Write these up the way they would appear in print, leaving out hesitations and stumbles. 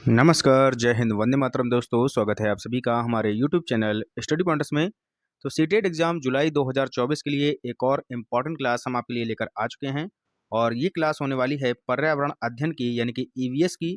नमस्कार, जय हिंद, वंदे मातरम दोस्तों। स्वागत है आप सभी का हमारे यूट्यूब चैनल स्टडी पॉइंट्स में। तो सीटेट एग्जाम जुलाई 2024 के लिए एक और इम्पॉर्टेंट क्लास हम आपके लिए लेकर आ चुके हैं और ये क्लास होने वाली है पर्यावरण अध्ययन की यानी कि ईवीएस की।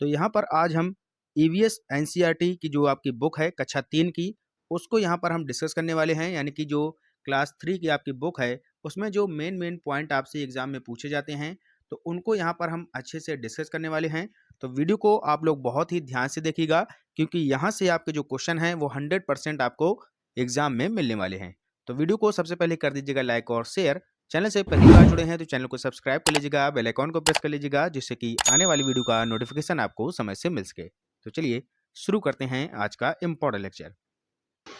तो यहाँ पर आज हम ईवीएस एनसीईआरटी की जो आपकी बुक है कक्षा 3 की, उसको यहाँ पर हम डिस्कस करने वाले हैं। यानी कि जो क्लास 3 की आपकी बुक है उसमें जो मेन पॉइंट आपसे एग्जाम में पूछे जाते हैं तो उनको यहाँ पर हम अच्छे से डिस्कस करने वाले हैं। तो वीडियो को आप लोग बहुत ही ध्यान से देखिएगा क्योंकि यहाँ से आपके जो क्वेश्चन हैं वो 100% आपको एग्जाम में मिलने वाले हैं। तो वीडियो को सबसे पहले कर दीजिएगा लाइक और शेयर। चैनल से पहली बार जुड़े हैं तो चैनल को सब्सक्राइब कर लीजिएगा, बेल आइकॉन को प्रेस कर लीजिएगा जिससे कि आने वाली वीडियो का नोटिफिकेशन आपको समय से मिल सके। तो चलिए शुरू करते हैं आज का इम्पोर्टेंट लेक्चर।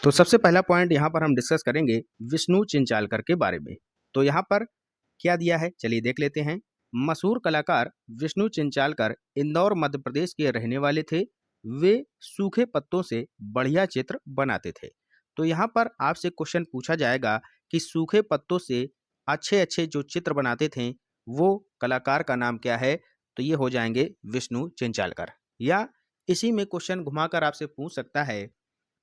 तो सबसे पहला पॉइंट यहाँ पर हम डिस्कस करेंगे विष्णु चिंचालकर के बारे में। तो यहाँ पर क्या दिया है चलिए देख लेते हैं। मशहूर कलाकार विष्णु चिंचालकर इंदौर मध्य प्रदेश के रहने वाले थे। वे सूखे पत्तों से बढ़िया चित्र बनाते थे। तो यहाँ पर आपसे क्वेश्चन पूछा जाएगा कि सूखे पत्तों से अच्छे अच्छे जो चित्र बनाते थे वो कलाकार का नाम क्या है। तो ये हो जाएंगे विष्णु चिंचालकर। या इसी में क्वेश्चन घुमाकर आपसे पूछ सकता है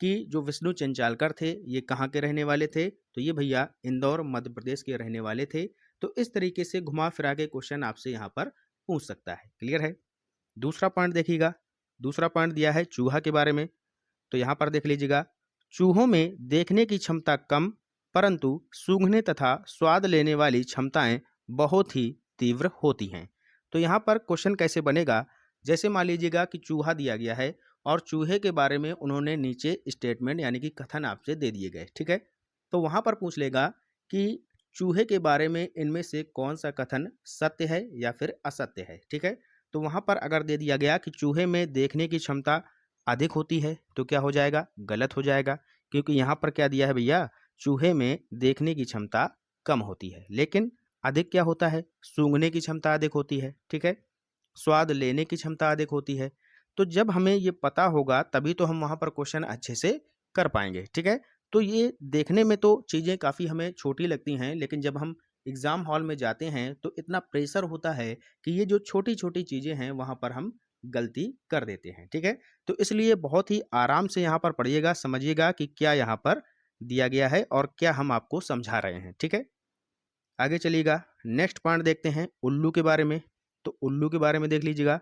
कि जो विष्णु चिंचालकर थे ये कहाँ के रहने वाले थे। तो ये भैया इंदौर मध्य प्रदेश के रहने वाले थे। तो इस तरीके से घुमा फिरा के क्वेश्चन आपसे यहाँ पर पूछ सकता है। क्लियर है। दूसरा पॉइंट देखिएगा। दूसरा पॉइंट दिया है चूहा के बारे में। तो यहाँ पर देख लीजिएगा, चूहों में देखने की क्षमता कम परंतु सूंघने तथा स्वाद लेने वाली क्षमताएं बहुत ही तीव्र होती हैं। तो यहाँ पर क्वेश्चन कैसे बनेगा, जैसे मान लीजिएगा कि चूहा दिया गया है और चूहे के बारे में उन्होंने नीचे स्टेटमेंट यानी कि कथन आपसे दे दिए गए। ठीक है, तो वहाँ पर पूछ लेगा कि चूहे के बारे में इनमें से कौन सा कथन सत्य है या फिर असत्य है। ठीक है, तो वहाँ पर अगर दे दिया गया कि चूहे में देखने की क्षमता अधिक होती है तो क्या हो जाएगा, गलत हो जाएगा। क्योंकि यहाँ पर क्या दिया है भैया, चूहे में देखने की क्षमता कम होती है लेकिन अधिक क्या होता है, सूंघने की क्षमता अधिक होती है। ठीक है, स्वाद लेने की क्षमता अधिक होती है। तो जब हमें ये पता होगा तभी तो हम वहाँ पर क्वेश्चन अच्छे से कर पाएंगे। ठीक है, तो ये देखने में तो चीज़ें काफ़ी हमें छोटी लगती हैं लेकिन जब हम एग्ज़ाम हॉल में जाते हैं तो इतना प्रेशर होता है कि ये जो छोटी छोटी चीज़ें हैं वहाँ पर हम गलती कर देते हैं। ठीक है, तो इसलिए बहुत ही आराम से यहाँ पर पढ़िएगा, समझिएगा कि क्या यहाँ पर दिया गया है और क्या हम आपको समझा रहे हैं। ठीक है, आगे चलिएगा। नेक्स्ट पॉइंट देखते हैं उल्लू के बारे में। तो उल्लू के बारे में देख लीजिएगा,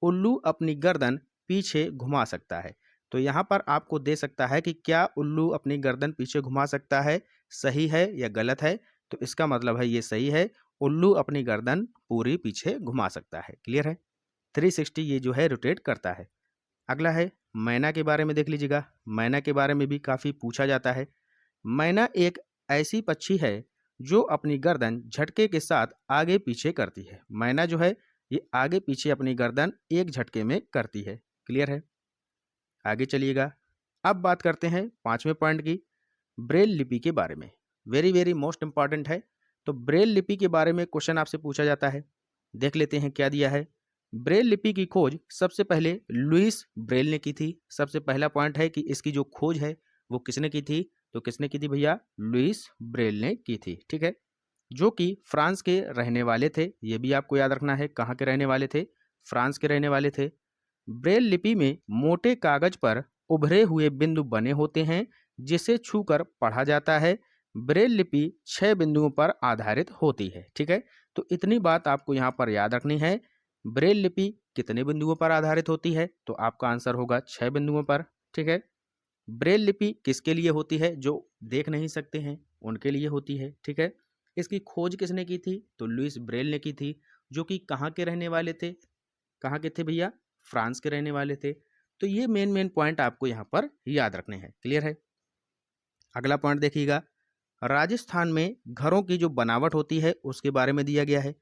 उल्लू अपनी गर्दन पीछे घुमा सकता है। तो यहाँ पर आपको दे सकता है कि क्या उल्लू अपनी गर्दन पीछे घुमा सकता है, सही है या गलत है। तो इसका मतलब है ये सही है, उल्लू अपनी गर्दन पूरी पीछे घुमा सकता है। क्लियर है, 360 ये जो है रोटेट करता है। अगला है मैना के बारे में देख लीजिएगा। मैना के बारे में भी काफ़ी पूछा जाता है। मैना एक ऐसी पक्षी है जो अपनी गर्दन झटके के साथ आगे पीछे करती है। मैना जो है ये आगे पीछे अपनी गर्दन एक झटके में करती है। क्लियर है, आगे चलिएगा। अब बात करते हैं 5वें पॉइंट की, ब्रेल लिपि के बारे में। वेरी वेरी मोस्ट इंपॉर्टेंट है। तो ब्रेल लिपि के बारे में क्वेश्चन आपसे पूछा जाता है। देख लेते हैं क्या दिया है। ब्रेल लिपि की खोज सबसे पहले लुईस ब्रेल ने की थी। सबसे पहला पॉइंट है कि इसकी जो खोज है वो किसने की थी। तो किसने की थी भैया, लुईस ब्रेल ने की थी। ठीक है, जो कि फ्रांस के रहने वाले थे। ये भी आपको याद रखना है, कहाँ के रहने वाले थे, फ्रांस के रहने वाले थे। ब्रेल लिपि में मोटे कागज पर उभरे हुए बिंदु बने होते हैं जिसे छूकर पढ़ा जाता है। ब्रेल लिपि 6 बिंदुओं पर आधारित होती है। ठीक है, तो इतनी बात आपको यहाँ पर याद रखनी है। ब्रेल लिपि कितने बिंदुओं पर आधारित होती है, तो आपका आंसर होगा 6 बिंदुओं पर। ठीक है, ब्रेल लिपि किसके लिए होती है, जो देख नहीं सकते हैं उनके लिए होती है। ठीक है, इसकी खोज किसने की थी, तो लुईस ब्रेल ने की थी, जो कि कहाँ के रहने वाले थे, कहाँ के थे भैया, फ्रांस के रहने वाले थे। तो ये मेन पॉइंट आपको यहाँ पर याद रखने हैं। क्लियर है, अगला पॉइंट देखिएगा। राजस्थान में घरों की जो बनावट होती है उसके बारे में दिया गया है।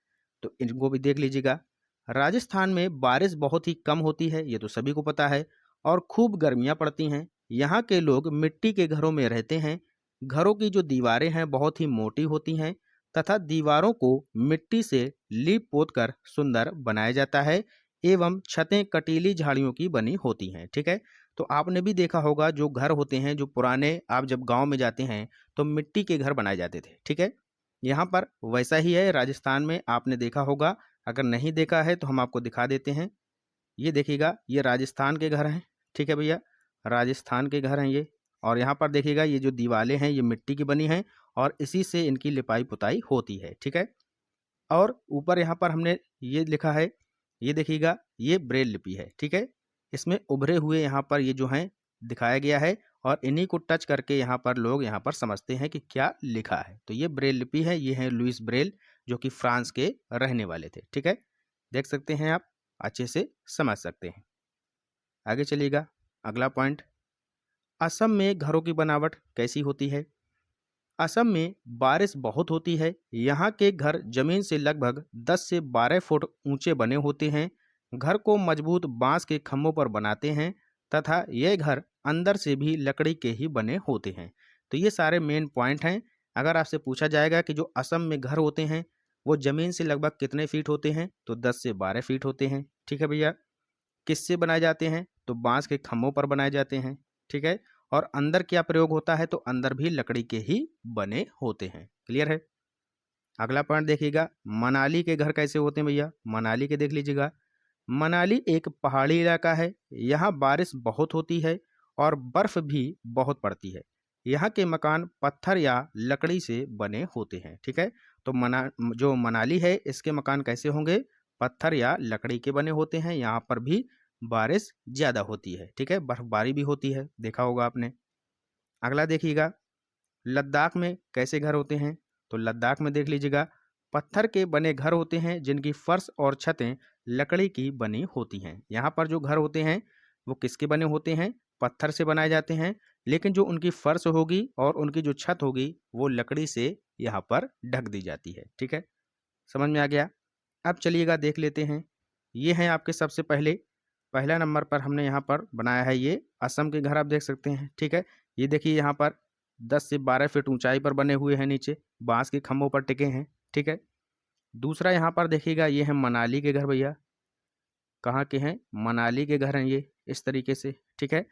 तो इनको भी देख लीजिएगा। राजस्थान में बारिश बहुत ही कम होती है, ये तो सभी को पता है, और खूब गर्मियाँ पड़ती हैं। यहाँ के लोग मिट्टी के घरों में रहते हैं। घरों की जो दीवारें हैं बहुत ही मोटी होती हैं तथा दीवारों को मिट्टी से लीप पोत कर सुंदर बनाया जाता है एवं छतें कटीली झाड़ियों की बनी होती हैं। ठीक है, तो आपने भी देखा होगा जो घर होते हैं, जो पुराने, आप जब गांव में जाते हैं तो मिट्टी के घर बनाए जाते थे। ठीक है, यहाँ पर वैसा ही है, राजस्थान में आपने देखा होगा। अगर नहीं देखा है तो हम आपको दिखा देते हैं। ये देखिएगा ये राजस्थान के घर हैं, ठीक है भैया, राजस्थान के घर हैं ये। और यहाँ पर देखिएगा ये जो दीवारें हैं ये मिट्टी की बनी हैं और इसी से इनकी लिपाई पुताई होती है, ठीक है। और ऊपर यहाँ पर हमने ये लिखा है, ये देखिएगा ये ब्रेल लिपि है, ठीक है। इसमें उभरे हुए यहाँ पर ये जो हैं दिखाया गया है और इन्हीं को टच करके यहाँ पर लोग यहाँ पर समझते हैं कि क्या लिखा है। तो ये ब्रेल लिपि है, ये है लुइस ब्रेल जो कि फ्रांस के रहने वाले थे, ठीक है। देख सकते हैं आप, अच्छे से समझ सकते हैं। आगे चलिएगा, अगला पॉइंट, असम में घरों की बनावट कैसी होती है। असम में बारिश बहुत होती है। यहाँ के घर जमीन से लगभग 10 से 12 फुट ऊंचे बने होते हैं। घर को मजबूत बांस के खम्भों पर बनाते हैं तथा ये घर अंदर से भी लकड़ी के ही बने होते हैं। तो ये सारे मेन पॉइंट हैं। अगर आपसे पूछा जाएगा कि जो असम में घर होते हैं वो ज़मीन से लगभग कितने फीट होते हैं, तो 10 से 12 फीट होते हैं, ठीक है भैया। किससे बनाए जाते हैं, तो बांस के खम्भों पर बनाए जाते हैं, ठीक है। और अंदर क्या प्रयोग होता है, तो अंदर भी लकड़ी के ही बने होते हैं। क्लियर है। अगला पॉइंट देखिएगा, मनाली के घर कैसे होते हैं भैया। मनाली के देख लीजिएगा, मनाली एक पहाड़ी इलाका है। यहाँ बारिश बहुत होती है और बर्फ भी बहुत पड़ती है। यहाँ के मकान पत्थर या लकड़ी से बने होते हैं, ठीक है। तो जो मनाली है इसके मकान कैसे होंगे, पत्थर या लकड़ी के बने होते हैं। यहाँ पर भी बारिश ज़्यादा होती है, ठीक है, बर्फबारी भी होती है, देखा होगा आपने। अगला देखिएगा, लद्दाख में कैसे घर होते हैं। तो लद्दाख में देख लीजिएगा, पत्थर के बने घर होते हैं जिनकी फर्श और छतें लकड़ी की बनी होती हैं। यहाँ पर जो घर होते हैं वो किसके बने होते हैं, पत्थर से बनाए जाते हैं, लेकिन जो उनकी फर्श होगी और उनकी जो छत होगी वो लकड़ी से यहाँ पर ढक दी जाती है, ठीक है। समझ में आ गया। अब चलिएगा देख लेते हैं, ये हैं आपके सबसे पहले पहला नंबर पर हमने यहाँ पर बनाया है ये असम के घर, आप देख सकते हैं, ठीक है। ये देखिए यहाँ पर 10 से 12 फीट ऊंचाई पर बने हुए हैं, नीचे बांस के खंभों पर टिके हैं, ठीक है। दूसरा यहाँ पर देखिएगा, ये है मनाली के घर भैया, कहाँ के हैं, मनाली के घर हैं ये इस तरीके से, ठीक है।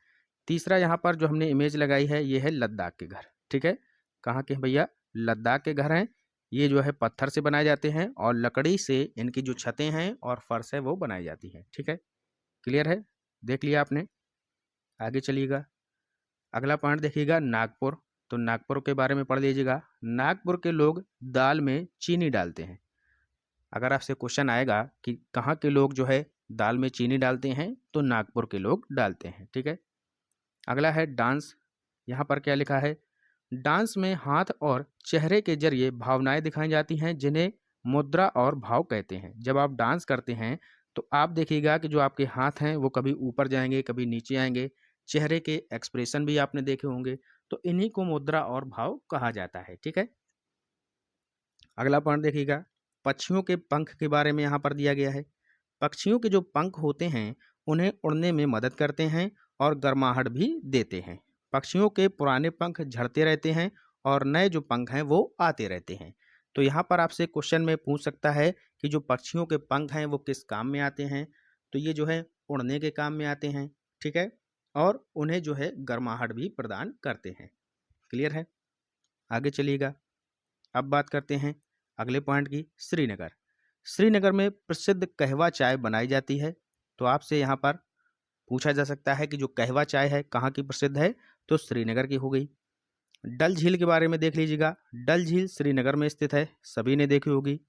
तीसरा यहाँ पर जो हमने इमेज लगाई है ये है लद्दाख के घर, ठीक है। कहाँ के हैं भैया, लद्दाख के घर हैं। ये जो है पत्थर से बनाए जाते हैं और लकड़ी से इनकी जो छतें हैं और फर्श है वो बनाई जाती है, ठीक है। क्लियर है, देख लिया आपने। आगे चलिएगा, अगला पॉइंट देखिएगा, नागपुर। तो नागपुर के बारे में पढ़ लीजिएगा। नागपुर के लोग दाल में चीनी डालते हैं। अगर आपसे क्वेश्चन आएगा कि कहाँ के लोग जो है दाल में चीनी डालते हैं, तो नागपुर के लोग डालते हैं, ठीक है। अगला है डांस। यहाँ पर क्या लिखा है, डांस में हाथ और चेहरे के जरिए भावनाएं दिखाई जाती हैं जिन्हें मुद्रा और भाव कहते हैं। जब आप डांस करते हैं तो आप देखिएगा कि जो आपके हाथ हैं वो कभी ऊपर जाएंगे कभी नीचे आएंगे, चेहरे के एक्सप्रेशन भी आपने देखे होंगे, तो इन्हीं को मुद्रा और भाव कहा जाता है, ठीक है। अगला पॉइंट देखिएगा, पक्षियों के पंख के बारे में यहाँ पर दिया गया है। पक्षियों के जो पंख होते हैं उन्हें उड़ने में मदद करते हैं और गर्माहट भी देते हैं। पक्षियों के पुराने पंख झड़ते रहते हैं और नए जो पंख हैं वो आते रहते हैं। तो यहाँ पर आपसे क्वेश्चन में पूछ सकता है कि जो पक्षियों के पंख हैं वो किस काम में आते हैं, तो ये जो है उड़ने के काम में आते हैं, ठीक है, और उन्हें जो है गर्माहट भी प्रदान करते हैं। क्लियर है। आगे चलिएगा, अब बात करते हैं अगले पॉइंट की, श्रीनगर। श्रीनगर में प्रसिद्ध कहवा चाय बनाई जाती है। तो आपसे यहाँ पर पूछा जा सकता है कि जो कहवा चाय है कहाँ की प्रसिद्ध है, तो श्रीनगर की हो गई। डल झील के बारे में देख लीजिएगा, डल झील श्रीनगर में स्थित है, सभी ने देखी होगी।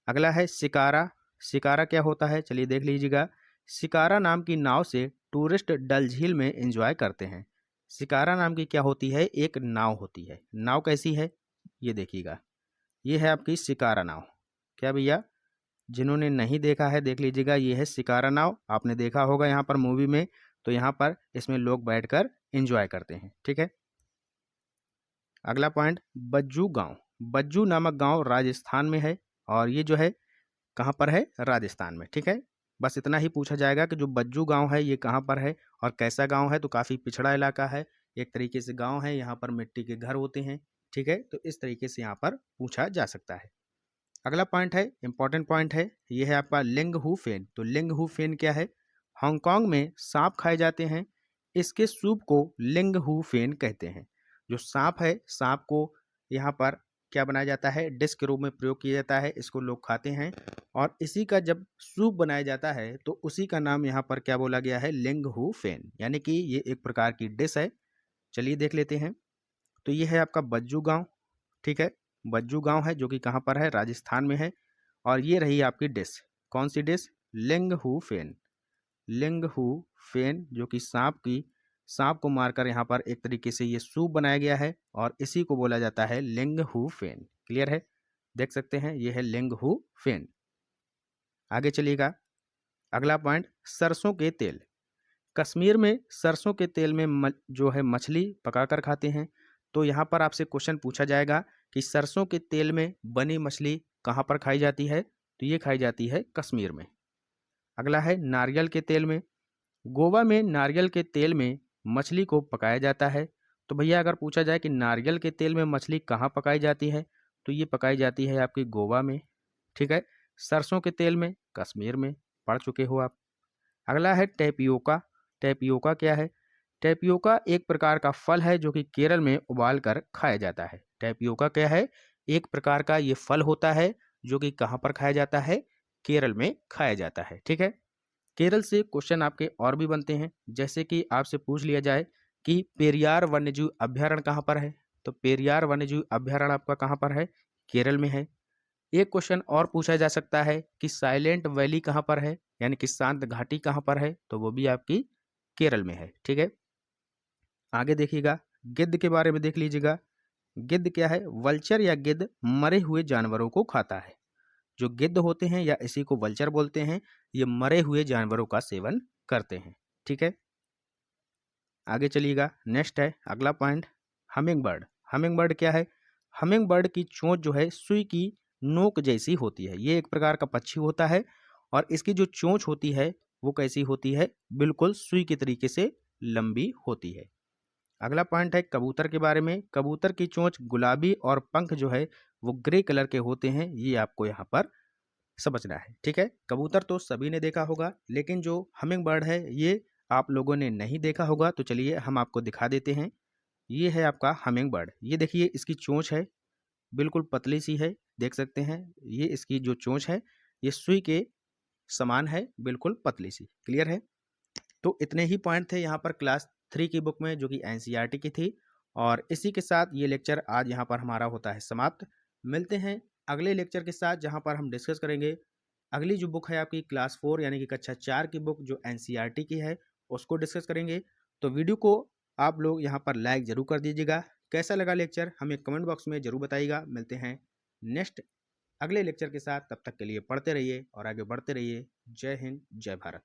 अगला है शिकारा। शिकारा क्या होता है, चलिए देख लीजिएगा। शिकारा नाम की नाव से टूरिस्ट डल झील में एंजॉय करते हैं। शिकारा नाम की क्या होती है, एक नाव होती है। नाव कैसी है, ये देखिएगा, ये है आपकी शिकारा नाव। क्या भैया, जिन्होंने नहीं देखा है देख लीजिएगा, ये है शिकारा नाव, आपने देखा होगा यहाँ पर मूवी में। तो यहाँ पर इसमें लोग बैठकर एंजॉय करते हैं, ठीक है। अगला पॉइंट, बज्जू गांव। बज्जू नामक गांव राजस्थान में है और ये जो है कहाँ पर है, राजस्थान में, ठीक है। बस इतना ही पूछा जाएगा कि जो बज्जू गांव है ये कहाँ पर है और कैसा गांव है, तो काफ़ी पिछड़ा इलाका है, एक तरीके से गांव है, यहाँ पर मिट्टी के घर होते हैं, ठीक है। तो इस तरीके से यहाँ पर पूछा जा सकता है। अगला पॉइंट है, इंपॉर्टेंट पॉइंट है, ये है आपका लिंग हू फेन। तो लिंग हू फेन क्या है, हांगकांग में सांप खाए जाते हैं, इसके सूप को लिंग हू फेन कहते हैं। जो सांप है, सांप को यहाँ पर क्या बनाया जाता है, डिश के रूप में प्रयोग किया जाता है, इसको लोग खाते हैं। और इसी का जब सूप बनाया जाता है तो उसी का नाम यहाँ पर क्या बोला गया है, लिंग हु फेन, यानी कि ये एक प्रकार की डिश है। चलिए देख लेते हैं। तो ये है आपका बज्जू गांव, ठीक है, बज्जू गांव है जो कि कहाँ पर है, राजस्थान में है। और ये रही आपकी डिश, कौन सी डिश, लिंग हु फेन। लिंग हु फेन जो कि सांप को मारकर यहाँ पर एक तरीके से ये सूप बनाया गया है और इसी को बोला जाता है लिंग हु फेन। क्लियर है, देख सकते हैं ये है लिंग हु फेन। आगे चलिएगा, अगला पॉइंट, सरसों के तेल। कश्मीर में सरसों के तेल में जो है मछली पकाकर खाते हैं। तो यहाँ पर आपसे क्वेश्चन पूछा जाएगा कि सरसों के तेल में बनी मछली कहाँ पर खाई जाती है, तो ये खाई जाती है कश्मीर में। अगला है नारियल के तेल में। गोवा में नारियल के तेल में मछली को पकाया जाता है। तो भैया अगर पूछा जाए कि नारियल के तेल में मछली कहाँ पकाई जाती है, तो ये पकाई जाती है आपकी गोवा में, ठीक है। सरसों के तेल में कश्मीर में, पढ़ चुके हो आप। अगला है टेपियोका। टेपियोका क्या है, टेपियोका एक प्रकार का फल है जो कि केरल में उबाल कर खाया जाता है। टेपियोका क्या है, एक प्रकार का ये फल होता है जो कि कहाँ पर खाया जाता है, केरल में खाया जाता है, ठीक है। केरल से क्वेश्चन आपके और भी बनते हैं, जैसे कि आपसे पूछ लिया जाए कि पेरियार वन्यजीव अभ्यारण्य कहाँ पर है, तो पेरियार वन्यजीव अभ्यारण्य आपका कहाँ पर है, केरल में है। एक क्वेश्चन और पूछा जा सकता है कि साइलेंट वैली कहाँ पर है, यानी कि शांत घाटी कहाँ पर है, तो वो भी आपकी केरल में है, ठीक है। आगे देखिएगा, गिद्ध के बारे में देख लीजिएगा। गिद्ध क्या है, वल्चर या गिद्ध मरे हुए जानवरों को खाता है। जो गिद्ध होते हैं या इसी को वल्चर बोलते हैं, ये मरे हुए जानवरों का सेवन करते हैं, ठीक है। आगे चलिएगा, नेक्स्ट है अगला point, humming bird. Humming bird क्या है, हमिंग बर्ड की चोंच जो है सुई की नोक जैसी होती है। ये एक प्रकार का पक्षी होता है और इसकी जो चोंच होती है वो कैसी होती है, बिल्कुल सुई के तरीके से लंबी होती है। अगला पॉइंट है कबूतर के बारे में। कबूतर की चोंच गुलाबी और पंख जो है वो ग्रे कलर के होते हैं, ये आपको यहाँ पर समझना है, ठीक है। कबूतर तो सभी ने देखा होगा, लेकिन जो हमिंग बर्ड है ये आप लोगों ने नहीं देखा होगा। तो चलिए हम आपको दिखा देते हैं। ये है आपका हमिंग बर्ड, ये देखिए इसकी चोंच है, बिल्कुल पतली सी है, देख सकते हैं। ये इसकी जो चोंच है ये सुई के समान है, बिल्कुल पतली सी। क्लियर है, तो इतने ही पॉइंट थे यहाँ पर क्लास 3 की बुक में जो कि एनसीईआरटी की थी। और इसी के साथ ये लेक्चर आज यहाँ पर हमारा होता है समाप्त। मिलते हैं अगले लेक्चर के साथ जहाँ पर हम डिस्कस करेंगे अगली जो बुक है आपकी क्लास 4 यानी कि कक्षा 4 की बुक जो एनसीईआरटी की है, उसको डिस्कस करेंगे। तो वीडियो को आप लोग यहाँ पर लाइक ज़रूर कर दीजिएगा। कैसा लगा लेक्चर हमें कमेंट बॉक्स में ज़रूर बताइएगा। मिलते हैं नेक्स्ट अगले लेक्चर के साथ, तब तक के लिए पढ़ते रहिए और आगे बढ़ते रहिए। जय हिंद, जय भारत।